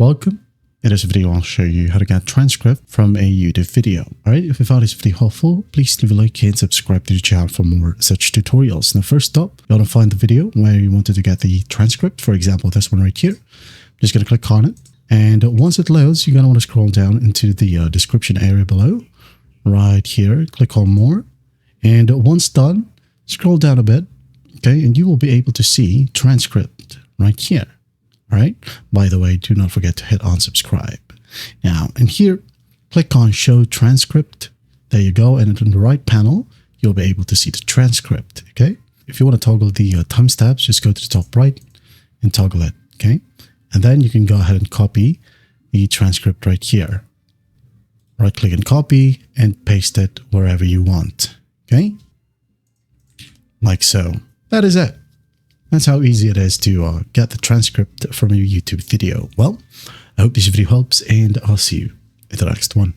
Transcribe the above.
Welcome. In this video, I'll show you how to get transcript from a YouTube video. Alright, if you found this video helpful, please leave a like and subscribe to the channel for more such tutorials. Now, first up, you want to find the video where you wanted to get the transcript. For example, this one right here. I'm just going to click on it. And once it loads, you're going to want to scroll down into the description area below. Right here, click on more. And once done, scroll down a bit. Okay, and you will be able to see transcript right here. All right. By the way, do not forget to hit on subscribe. Now, in here, click on show transcript. There you go. And in the right panel, you'll be able to see the transcript. Okay. If you want to toggle the timestamps, just go to the top right and toggle it. Okay. And then you can go ahead and copy the transcript right here. Right click and copy and paste it wherever you want. Okay. Like so. That is it. That's how easy it is to get the transcript from your YouTube video. Well, I hope this video helps and I'll see you in the next one.